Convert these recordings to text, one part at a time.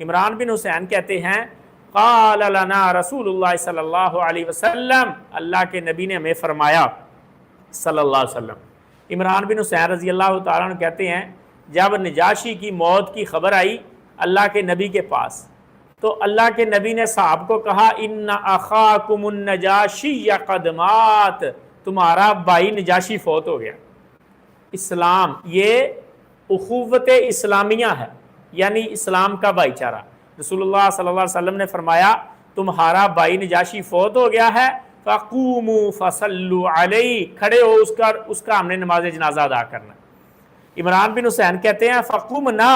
عمران بن حسین کہتے ہیں قال لنا رسول اللہ صلی اللہ علیہ وسلم، اللہ کے نبی نے ہمیں فرمایا صلی اللہ علیہ وسلم۔ عمران بن حسین رضی اللہ تعالیٰ عنہ کہتے ہیں جب نجاشی کی موت کی خبر آئی اللہ کے نبی کے پاس تو اللہ کے نبی نے صاحب کو کہا ان اخاکم النجاشی قد مات، تمہارا بھائی نجاشی فوت ہو گیا۔ اسلام یہ اخوت اسلامیہ ہے، یعنی اسلام کا بھائی چارہ۔ رسول اللہ صلی اللہ علیہ وسلم نے فرمایا تمہارا بھائی نجاشی فوت ہو گیا ہے، فقوموا فصلوا علیہ، کھڑے ہو اس کا ہم نے نماز جنازہ ادا کرنا۔ عمران بن حسین کہتے ہیں فقمنا،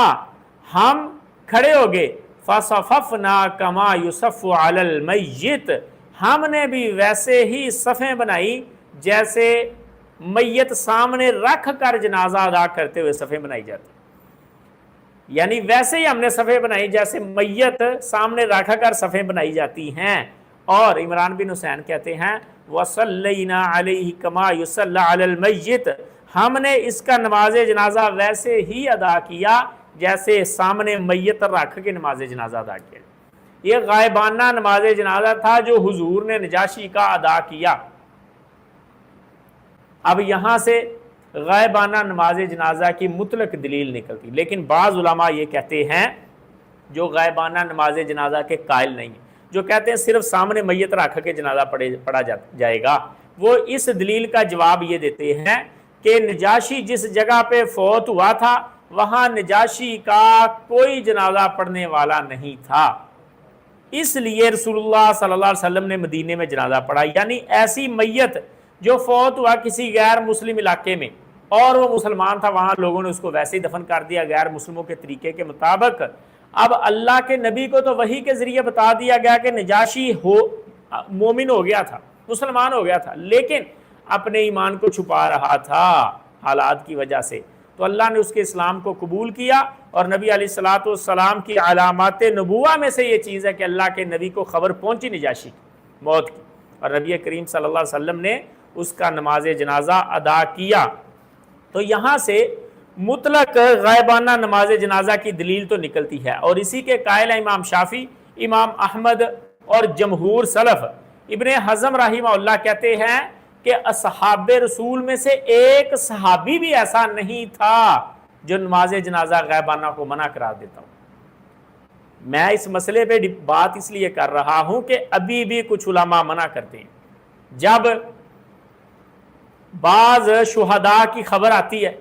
ہم کھڑے ہو گئے، فصففنا کما یصف علی المیت، ہم نے بھی ویسے ہی صفیں بنائی جیسے میت سامنے رکھ کر جنازہ ادا کرتے ہوئے صفیں بنائی جاتی، یعنی ویسے ہی ہم نے صفیں بنائی جیسے میت سامنے رکھ کر صفیں بنائی جاتی ہیں۔ اور عمران بن حسین کہتے ہیں وصلینا علیہ کما یصلی علی المیت، ہم نے اس کا نماز جنازہ ویسے ہی ادا کیا جیسے سامنے میت رکھ کے نماز جنازہ ادا کیا۔ یہ غائبانہ نماز جنازہ تھا جو حضور نے نجاشی کا ادا کیا۔ اب یہاں سے غائبانہ نماز جنازہ کی مطلق دلیل نکلتی، لیکن بعض علماء یہ کہتے ہیں جو غائبانہ نماز جنازہ کے قائل نہیں ہیں، جو کہتے ہیں صرف سامنے میت رکھ کے جنازہ پڑھا جائے گا، وہ اس دلیل کا جواب یہ دیتے ہیں کہ نجاشی جس جگہ پہ فوت ہوا تھا وہاں نجاشی کا کوئی جنازہ پڑھنے والا نہیں تھا، اس لیے رسول اللہ صلی اللہ علیہ وسلم نے مدینے میں جنازہ پڑھا۔ یعنی ایسی میت جو فوت ہوا کسی غیر مسلم علاقے میں اور وہ مسلمان تھا، وہاں لوگوں نے اس کو ویسے ہی دفن کر دیا غیر مسلموں کے طریقے کے مطابق۔ اب اللہ کے نبی کو تو وحی کے ذریعے بتا دیا گیا کہ نجاشی مومن ہو گیا تھا، مسلمان ہو گیا تھا، لیکن اپنے ایمان کو چھپا رہا تھا حالات کی وجہ سے، تو اللہ نے اس کے اسلام کو قبول کیا۔ اور نبی علیہ الصلوۃ والسلام کی علامات نبوہ میں سے یہ چیز ہے کہ اللہ کے نبی کو خبر پہنچی نجاشی کی موت کی، اور نبی کریم صلی اللہ علیہ وسلم نے اس کا نماز جنازہ ادا کیا۔ تو یہاں سے مطلق غائبانہ نماز جنازہ کی دلیل تو نکلتی ہے، اور اسی کے قائل ہیں امام شافعی، امام احمد اور جمہور سلف۔ ابن حزم رحمہ اللہ کہتے ہیں کہ اصحاب رسول میں سے ایک صحابی بھی ایسا نہیں تھا جو نماز جنازہ غائبانہ کو منع قرار دیتا ہوں۔ میں اس مسئلے پہ بات اس لیے کر رہا ہوں کہ ابھی بھی کچھ علماء منع کرتے ہیں۔ جب بعض شہداء کی خبر آتی ہے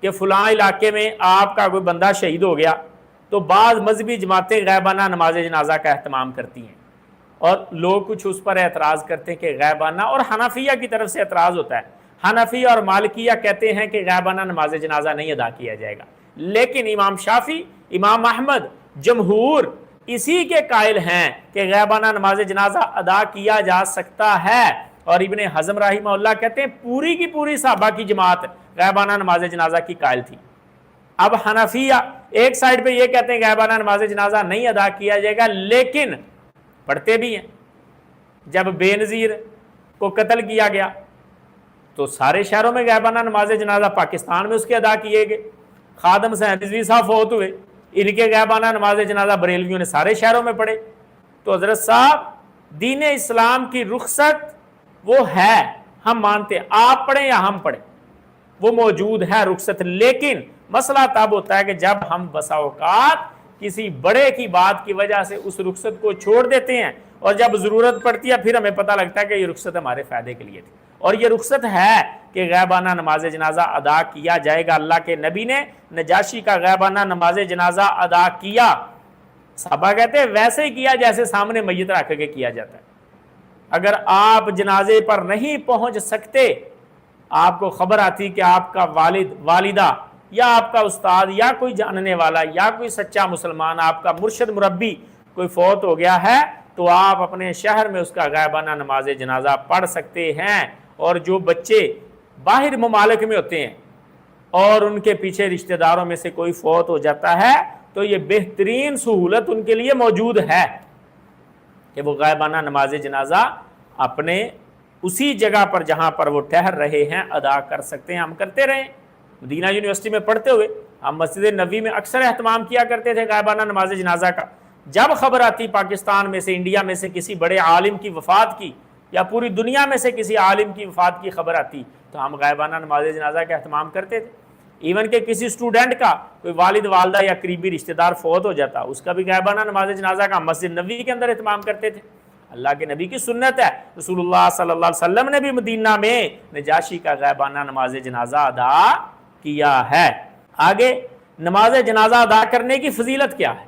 کہ فلاں علاقے میں آپ کا کوئی بندہ شہید ہو گیا، تو بعض مذہبی جماعتیں غائبانہ نماز جنازہ کا اہتمام کرتی ہیں، اور لوگ کچھ اس پر اعتراض کرتے ہیں کہ غائبانہ، اور حنفیہ کی طرف سے اعتراض ہوتا ہے۔ حنفی اور مالکیہ کہتے ہیں کہ غائبانہ نماز جنازہ نہیں ادا کیا جائے گا، لیکن امام شافعی، امام احمد، جمہور اسی کے قائل ہیں کہ غائبانہ نماز جنازہ ادا کیا جا سکتا ہے۔ اور ابن حزم رحمہ اللہ کہتے ہیں پوری کی پوری صحابہ کی جماعت غائبانہ نماز جنازہ کی قائل تھی۔ اب حنفیہ ایک سائڈ پہ یہ کہتے ہیں غائبانہ نماز جنازہ نہیں ادا کیا جائے گا، لیکن پڑھتے بھی ہیں۔ جب بے نظیر کو قتل کیا گیا تو سارے شہروں میں غائبانہ نماز جنازہ، پاکستان میں اس کے ادا کیے گئے۔ خادم حسین رضوی صاحب فوت ہوئے، ان کے غائبانہ نماز جنازہ بریلویوں نے سارے شہروں میں پڑھے۔ تو حضرت صاحب دین اسلام کی رخصت وہ ہے، ہم مانتے ہیں، آپ پڑھیں یا ہم پڑھیں، وہ موجود ہے رخصت، لیکن مسئلہ تب ہوتا ہے کہ جب ہم بسا اوقات کسی بڑے کی بات کی وجہ سے اس رخصت کو چھوڑ دیتے ہیں، اور جب ضرورت پڑتی ہے پھر ہمیں پتہ لگتا ہے کہ یہ رخصت ہمارے فائدے کے لیے تھی، اور یہ رخصت ہے کہ غائبانہ نماز جنازہ ادا کیا جائے گا۔ اللہ کے نبی نے نجاشی کا غائبانہ نماز جنازہ ادا کیا، صحابہ کہتے ہیں ویسے ہی کیا جیسے سامنے میت رکھ کے کیا جاتا ہے۔ اگر آپ جنازے پر نہیں پہنچ سکتے، آپ کو خبر آتی کہ آپ کا والد، والدہ، یا آپ کا استاد، یا کوئی جاننے والا، یا کوئی سچا مسلمان، آپ کا مرشد مربی کوئی فوت ہو گیا ہے، تو آپ اپنے شہر میں اس کا غائبانہ نماز جنازہ پڑھ سکتے ہیں۔ اور جو بچے باہر ممالک میں ہوتے ہیں اور ان کے پیچھے رشتہ داروں میں سے کوئی فوت ہو جاتا ہے، تو یہ بہترین سہولت ان کے لیے موجود ہے کہ وہ غائبانہ نماز جنازہ اپنے اسی جگہ پر جہاں پر وہ ٹھہر رہے ہیں ادا کر سکتے ہیں۔ ہم کرتے رہے، مدینہ یونیورسٹی میں پڑھتے ہوئے ہم مسجد نبوی میں اکثر اہتمام کیا کرتے تھے غائبانہ نماز جنازہ کا. جب خبر آتی پاکستان میں سے، انڈیا میں سے کسی بڑے عالم کی وفات کی، یا پوری دنیا میں سے کسی عالم کی وفات کی خبر آتی، تو ہم غائبانہ نماز جنازہ کا اہتمام کرتے تھے. ایون کہ کسی اسٹوڈنٹ کا کوئی والد والدہ یا قریبی رشتہ دار فوت ہو جاتا، اس کا بھی غائبانہ نماز جنازہ کا مسجد نبوی کے اندر اہتمام کرتے تھے. اللہ کے نبی کی سنت ہے. رسول اللہ صلی اللہ علیہ وسلم نے بھی مدینہ میں نجاشی کا غائبانہ نماز جنازہ ادا کیا ہے. آگے نماز جنازہ ادا کرنے کی فضیلت کیا ہے،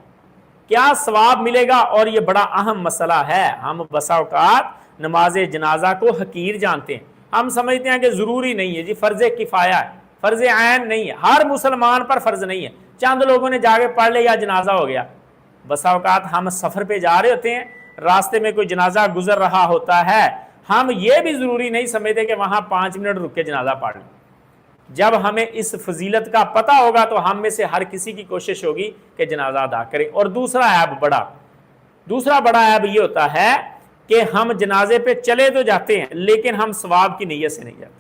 کیا ثواب ملے گا، اور یہ بڑا اہم مسئلہ ہے. ہم بسا اوقات نماز جنازہ کو حقیر جانتے ہیں. ہم سمجھتے ہیں کہ ضروری نہیں ہے جی، فرض کفایہ ہے، فرض عین نہیں ہے، ہر مسلمان پر فرض نہیں ہے، چند لوگوں نے جا کے پڑھ لیا جنازہ ہو گیا. بسا اوقات ہم سفر پہ جا رہے ہوتے ہیں، راستے میں کوئی جنازہ گزر رہا ہوتا ہے، ہم یہ بھی ضروری نہیں سمجھتے کہ وہاں 5 منٹ رک کے جنازہ پڑھ لیں. جب ہمیں اس فضیلت کا پتہ ہوگا تو ہم میں سے ہر کسی کی کوشش ہوگی کہ جنازہ ادا کرے. اور دوسرا بڑا عیب یہ ہوتا ہے کہ ہم جنازے پہ چلے تو جاتے ہیں لیکن ہم ثواب کی نیت سے نہیں جاتے.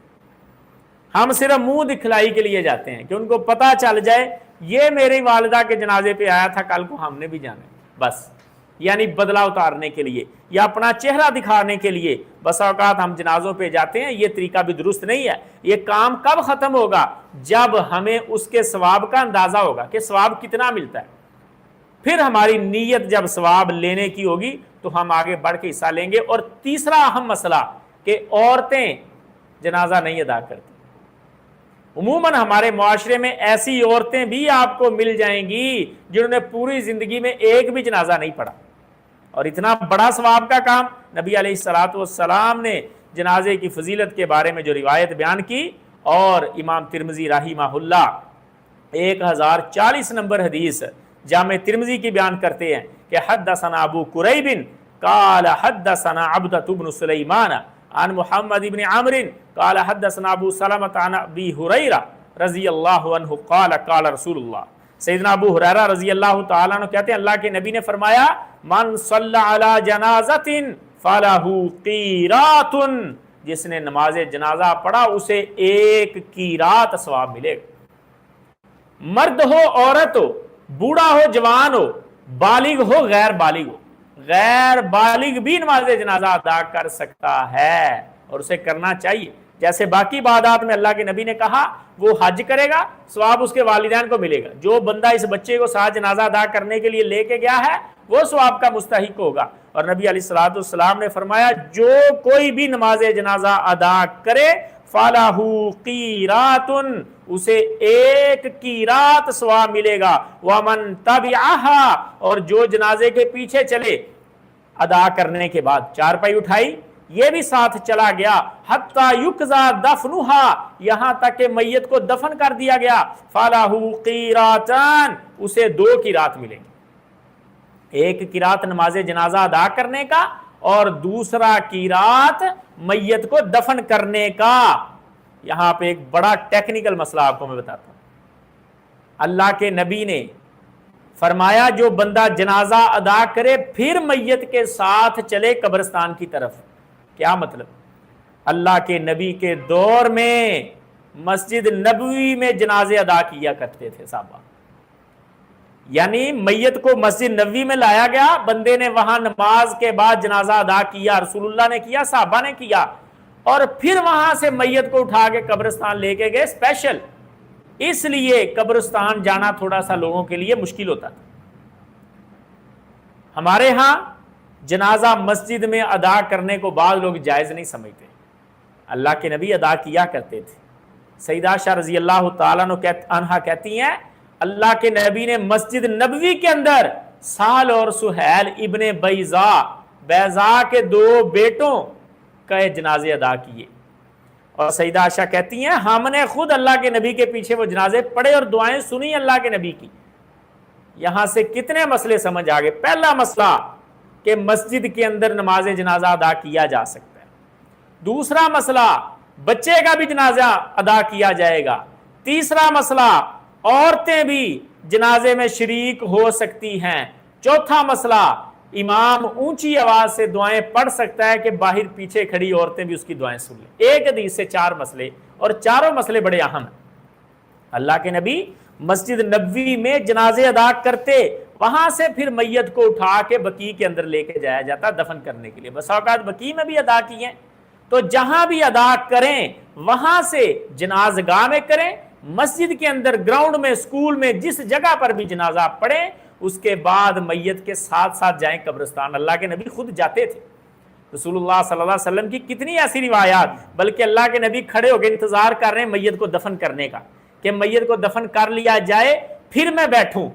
ہم صرف منہ دکھلائی کے لیے جاتے ہیں کہ ان کو پتہ چل جائے یہ میری والدہ کے جنازے پہ آیا تھا، کل کو ہم نے بھی جانا ہے، بس. یعنی بدلہ اتارنے کے لیے یا اپنا چہرہ دکھانے کے لیے بسا اوقات ہم جنازوں پہ جاتے ہیں. یہ طریقہ بھی درست نہیں ہے. یہ کام کب ختم ہوگا؟ جب ہمیں اس کے ثواب کا اندازہ ہوگا کہ ثواب کتنا ملتا ہے. پھر ہماری نیت جب ثواب لینے کی ہوگی تو ہم آگے بڑھ کے حصہ لیں گے. اور تیسرا اہم مسئلہ کہ عورتیں جنازہ نہیں ادا کرتی. عموماً ہمارے معاشرے میں ایسی عورتیں بھی آپ کو مل جائیں گی جنہوں نے پوری زندگی میں ایک بھی جنازہ نہیں پڑھا. اور اتنا بڑا ثواب کا کام نبی علیہ السلام نے جنازے کی فضیلت کے بارے میں جو روایت بیان کی، اور امام ترمذی رحمہ اللہ 1040 نمبر حدیث جامع ترمذی کی بیان کرتے ہیں کہ حدثنا ابو قریب قال حدثنا عبدۃ بن سلیمان عن محمد بن عمرو قال حدثنا ابو سلمۃ عن ابی ہریرہ رضی اللہ عنہ قال قال رسول اللہ. سیدنا ابو ہریرہ رضی اللہ تعالیٰ عنہ کہتے ہیں اللہ کے نبی نے فرمایا من صلی علی جنازۃ فلہ قیرات، جس نے نماز جنازہ پڑھا اسے 1 قیرات ثواب ملے گا. مرد ہو عورت ہو، بوڑھا ہو جوان ہو، بالغ ہو غیر بالغ ہو، غیر بالغ بھی نماز جنازہ ادا کر سکتا ہے اور اسے کرنا چاہیے. جیسے باقی عبادات میں اللہ کے نبی نے کہا وہ حج کرے گا ثواب اس کے والدین کو ملے گا. جو بندہ اس بچے کو ساتھ جنازہ ادا کرنے کے لیے لے کے گیا ہے وہ ثواب کا مستحق ہوگا. اور نبی علیہ السلام نے فرمایا جو کوئی بھی نماز جنازہ ادا کرے فَلَهُ قِيرَاتٌ، اسے 1 قیرات ثواب ملے گا. وَمَن تَبِعَهَا، اور جو جنازے کے پیچھے چلے ادا کرنے کے بعد، چارپائی اٹھائی یہ بھی ساتھ چلا گیا، حتیٰ یقضا دفنها، یہاں تک کہ میت کو دفن کر دیا گیا، فَلَهُ قِيرَاتان، اسے 2 قیرات ملیں گے. 1 قیرات نماز جنازہ ادا کرنے کا اور دوسرا قیرات میت کو دفن کرنے کا. یہاں پہ ایک بڑا ٹیکنیکل مسئلہ آپ کو میں بتاتا ہوں. اللہ کے نبی نے فرمایا جو بندہ جنازہ ادا کرے پھر میت کے ساتھ چلے قبرستان کی طرف. کیا مطلب؟ اللہ کے نبی کے دور میں مسجد نبوی میں جنازے ادا کیا کرتے تھے صحابہ. یعنی میت کو مسجد نبوی میں لایا گیا، بندے نے وہاں نماز کے بعد جنازہ ادا کیا، رسول اللہ نے کیا، صحابہ نے کیا، اور پھر وہاں سے میت کو اٹھا کے قبرستان لے کے گئے اسپیشل. اس لیے قبرستان جانا تھوڑا سا لوگوں کے لیے مشکل ہوتا تھا. ہمارے ہاں جنازہ مسجد میں ادا کرنے کو بعض لوگ جائز نہیں سمجھتے. اللہ کے نبی ادا کیا کرتے تھے. سیدہ عائشہ رضی اللہ تعالیٰ عنہا کہتی ہیں اللہ کے نبی نے مسجد نبوی کے اندر سال اور سہیل ابن بیضا کے 2 بیٹوں کا جنازے ادا کیے. اور سیدہ عائشہ کہتی ہیں ہم نے خود اللہ کے نبی کے پیچھے وہ جنازے پڑھے اور دعائیں سنی اللہ کے نبی کی. یہاں سے کتنے مسئلے سمجھ آ گئے. پہلا مسئلہ کہ مسجد کے اندر نماز جنازہ ادا کیا جا سکتا ہے. دوسرا مسئلہ بچے کا بھی جنازہ ادا کیا جائے گا. تیسرا مسئلہ عورتیں بھی جنازے میں شریک ہو سکتی ہیں. چوتھا مسئلہ امام اونچی آواز سے دعائیں پڑھ سکتا ہے کہ باہر پیچھے کھڑی عورتیں بھی اس کی دعائیں سن لیں. ایک حدیث سے 4 مسئلے، اور چاروں مسئلے بڑے اہم ہیں. اللہ کے نبی مسجد نبوی میں جنازے ادا کرتے، وہاں سے پھر میت کو اٹھا کے بقیع کے اندر لے کے جایا جاتا دفن کرنے کے لیے۔ بس اوقات بقیع میں بھی ادا کی ہیں، تو جہاں بھی ادا کریں وہاں سے جنازگاہ میں کریں، مسجد کے اندر، گراؤنڈ میں، اسکول میں، جس جگہ پر بھی جنازہ پڑھیں، اس کے بعد میت کے ساتھ ساتھ جائیں قبرستان۔ اللہ کے نبی خود جاتے تھے، رسول اللہ صلی اللہ علیہ وسلم کی کتنی ایسی روایات، بلکہ اللہ کے نبی کھڑے ہو کے انتظار کر رہے ہیں میت کو دفن کرنے کا، کہ میت کو دفن کر لیا جائے پھر میں بیٹھوں۔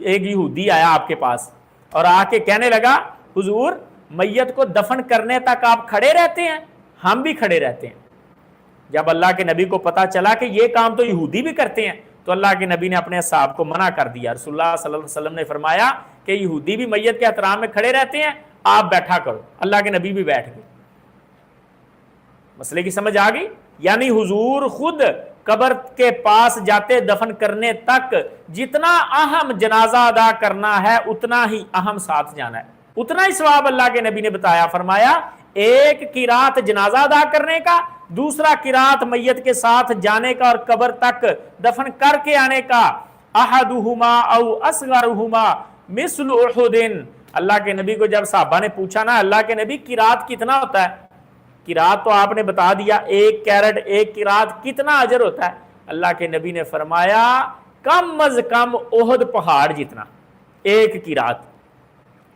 ایک یہودی آیا آپ کے پاس اور آ کے کہنے لگا حضور میت کو دفن کرنے تک آپ کھڑے رہتے ہیں؟ ہم بھی کھڑے رہتے ہیں۔ جب اللہ کے نبی کو پتا چلا کہ یہ کام تو یہودی بھی کرتے ہیں تو اللہ کے نبی نے اپنے اصحاب کو منع کر دیا۔ رسول اللہ صلی اللہ علیہ وسلم نے فرمایا کہ یہودی بھی میت کے احترام میں کھڑے رہتے ہیں، آپ بیٹھا کرو۔ اللہ کے نبی بھی بیٹھ گئے۔ مسئلے کی سمجھ آ گئی؟ یعنی حضور خود قبر کے پاس جاتے دفن کرنے تک جتنا اہم جنازہ ادا کرنا ہے اتنا ہی اہم ساتھ جانا ہے، اتنا ہی ثواب اللہ کے نبی نے بتایا۔ فرمایا ایک قرات جنازہ ادا کرنے کا، دوسرا قرات میت کے ساتھ جانے کا اور قبر تک دفن کر کے آنے کا۔ احدہما او اصغرہما مثل احد۔ اللہ کے نبی کو جب صحابہ نے پوچھا نا اللہ کے نبی قرات کتنا ہوتا ہے، قرات تو آپ نے بتا دیا، ایک کیرٹ ایک قرات کتنا اجر ہوتا ہے؟ اللہ کے نبی نے فرمایا کم از کم احد پہاڑ جتنا ایک قرات۔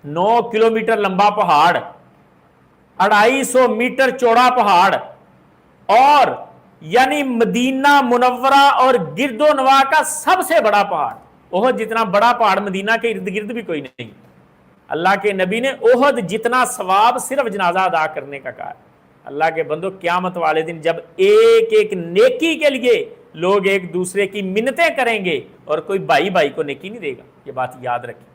9 کلومیٹر لمبا پہاڑ، 250 میٹر چوڑا پہاڑ، اور یعنی مدینہ منورہ اور گرد و نواح کا سب سے بڑا پہاڑ۔ احد جتنا بڑا پہاڑ مدینہ کے ارد گرد بھی کوئی نہیں۔ اللہ کے نبی نے احد جتنا ثواب صرف جنازہ ادا کرنے کا کہا۔ اللہ کے بندو قیامت والے دن جب ایک ایک نیکی کے لیے لوگ ایک دوسرے کی منتیں کریں گے اور کوئی بھائی بھائی کو نیکی نہیں دے گا، یہ بات یاد رکھیں،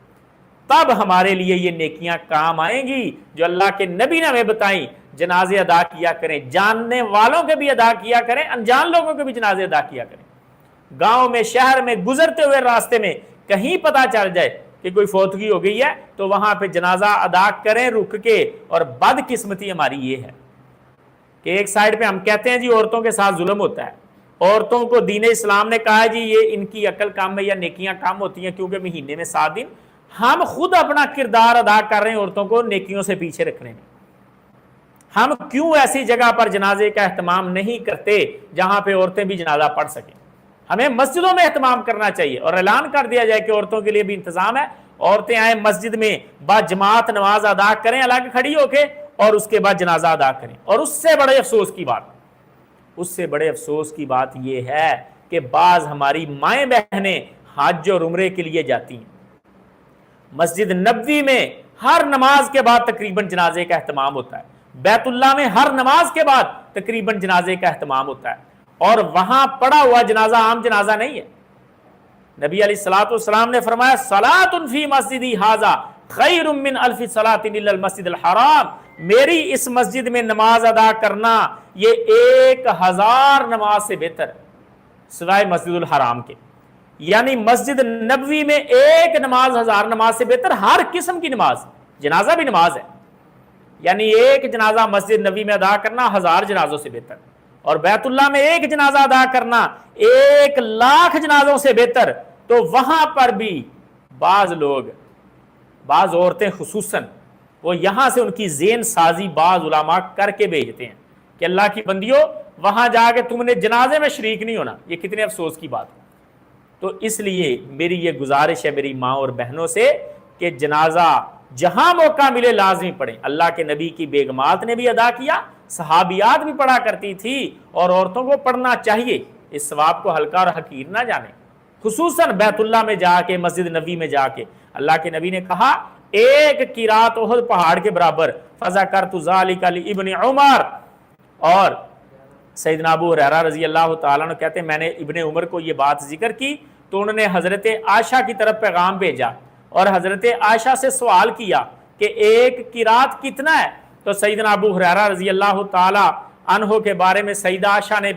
تب ہمارے لیے یہ نیکیاں کام آئیں گی جو اللہ کے نبی نے ہمیں بتائیں۔ جنازے ادا کیا کریں، جاننے والوں کے بھی ادا کیا کریں، انجان لوگوں کے بھی جنازے ادا کیا کریں۔ گاؤں میں، شہر میں، گزرتے ہوئے راستے میں کہیں پتہ چل جائے کہ کوئی فوتگی ہو گئی ہے تو وہاں پہ جنازہ ادا کریں رک کے۔ اور بدقسمتی ہماری یہ ہے کہ ایک سائیڈ پہ ہم کہتے ہیں جی عورتوں کے ساتھ ظلم ہوتا ہے، عورتوں کو دین اسلام نے کہا ہے جی یہ ان کی عقل کم ہے یا نیکیاں کم ہوتی ہیں کیونکہ مہینے میں 7 دن، ہم خود اپنا کردار ادا کر رہے ہیں عورتوں کو نیکیوں سے پیچھے رکھنے میں۔ ہم کیوں ایسی جگہ پر جنازے کا اہتمام نہیں کرتے جہاں پہ عورتیں بھی جنازہ پڑھ سکیں؟ ہمیں مسجدوں میں اہتمام کرنا چاہیے اور اعلان کر دیا جائے کہ عورتوں کے لیے بھی انتظام ہے، عورتیں آئیں مسجد میں با جماعت نماز ادا کریں الگ کھڑی ہو کے، اور اس کے بعد جنازہ ادا کریں۔ اور اس سے بڑے افسوس کی بات یہ ہے کہ بعض ہماری مائیں بہنیں حج اور عمرے کے لیے جاتی ہیں، مسجد نبوی میں ہر نماز کے بعد تقریباً جنازے کا اہتمام ہوتا ہے، بیت اللہ میں ہر نماز کے بعد تقریباً جنازے کا اہتمام ہوتا ہے، اور وہاں پڑا ہوا جنازہ عام جنازہ نہیں ہے۔ نبی علیہ الصلوۃ والسلام نے فرمایا صلاۃ فی مسجدی ھذا خیر من الف صلاۃ الا المسجد الحرام، میری اس مسجد میں نماز ادا کرنا یہ 1000 نماز سے بہتر ہے سوائے مسجد الحرام کے۔ یعنی مسجد نبوی میں ایک نماز 1000 نماز سے بہتر، ہر قسم کی نماز، جنازہ بھی نماز ہے، یعنی ایک جنازہ مسجد نبوی میں ادا کرنا 1000 جنازوں سے بہتر، اور بیت اللہ میں ایک جنازہ ادا کرنا 1,00,000 جنازوں سے بہتر۔ تو وہاں پر بھی بعض لوگ، بعض عورتیں خصوصاً، وہ یہاں سے ان کی ذہن سازی بعض علماء کر کے بھیجتے ہیں کہ اللہ کی بندیوں وہاں جا کے تم نے جنازے میں شریک نہیں ہونا۔ یہ کتنے افسوس کی بات ہے۔ تو اس لیے میری یہ گزارش ہے میری ماں اور بہنوں سے کہ جنازہ جہاں موقع ملے لازمی پڑھیں۔ اللہ کے نبی کی بیگمات نے بھی ادا کیا، صحابیات بھی پڑھا کرتی تھی، اور عورتوں کو پڑھنا چاہیے، اس ثواب کو ہلکا اور حقیر نہ جانے، خصوصاً بیت اللہ میں جا کے، مسجد نبی میں جا کے۔ اللہ کے نبی نے کہا ایک قرات احد پہاڑ کے برابر، فذکرت ذلک لابن عمر، اور سیدنا ابو ہریرہ رضی اللہ تعالیٰ عنہ کہتے ہیں میں نے ابن عمر کو یہ بات ذکر کی تو انہوں نے حضرت عائشہ کی طرف پیغام بھیجا اور حضرت عائشہ سے سوال کیا کہ ایک قرات کتنا ہے؟ تو سیدنا ابو ہریرہ رضی اللہ تعالیٰ عنہ کے بارے میں سیدہ عائشہ نے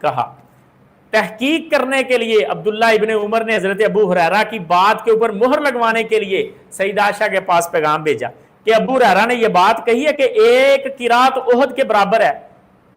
کہا، تحقیق کرنے کے لیے عبداللہ ابن عمر نے حضرت ابو ہریرہ کی بات کے اوپر مہر لگوانے کے لیے سیدہ عائشہ کے پاس پیغام بھیجا کہ ابو ہریرہ نے یہ بات کہی ہے کہ ایک قرات احد کے برابر ہے۔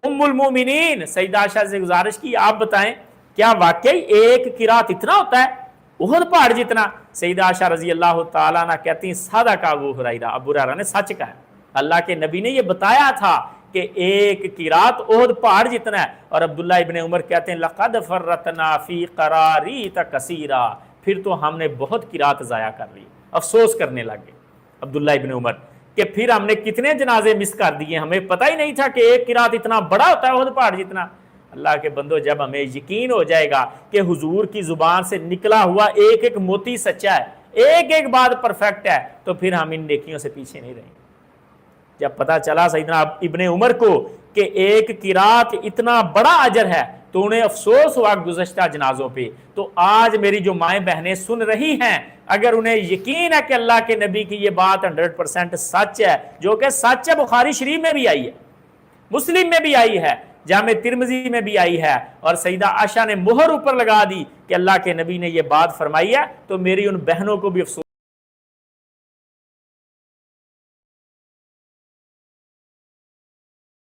ام المومنین سیدہ عائشہ سے گزارش کی آپ بتائیں کیا واقعی ایک قرات اتنا ہوتا ہے؟ احد پہاڑ جتنا؟ سیدہ عائشہ رضی اللہ تعالیٰ عنہ کہتی ہیں صادق کا ابو ہریرہ، ابو ہریرہ نے سچ کہا، اللہ کے نبی نے یہ بتایا تھا کہ ایک قرات احد پہاڑ جتنا ہے۔ اور عبداللہ ابن عمر کہتے ہیں لقد فرطنا فی قراریط کثیرا، پھر تو ہم نے بہت قرات ضائع کر لی، افسوس کرنے لگے عبداللہ ابن عمر کہ پھر ہم نے کتنے جنازے مس کر دیے، ہمیں پتہ ہی نہیں تھا کہ ایک قرات اتنا بڑا ہوتا ہے احد پہاڑ جتنا۔ اللہ کے بندو، جب ہمیں یقین ہو جائے گا کہ حضور کی زبان سے نکلا ہوا ایک ایک موتی سچا ہے، ایک ایک بات پرفیکٹ ہے، تو پھر ہم ان نیکیوں سے پیچھے نہیں رہیں گے۔ جب پتہ چلا سیدنا ابن عمر کو کہ ایک قرات اتنا بڑا اجر ہے تو انہیں افسوس ہوا گزشتہ جنازوں پہ۔ تو آج میری جو مائیں بہنیں سن رہی ہیں، اگر انہیں یقین ہے کہ اللہ کے نبی کی یہ بات 100% سچ ہے، جو کہ سچ ہے، بخاری شریف میں بھی آئی ہے، مسلم میں بھی آئی ہے، جامع ترمذی میں بھی آئی ہے، اور سیدہ عائشہ نے مہر اوپر لگا دی کہ اللہ کے نبی نے یہ بات فرمائی ہے، تو میری ان بہنوں کو بھی افسوس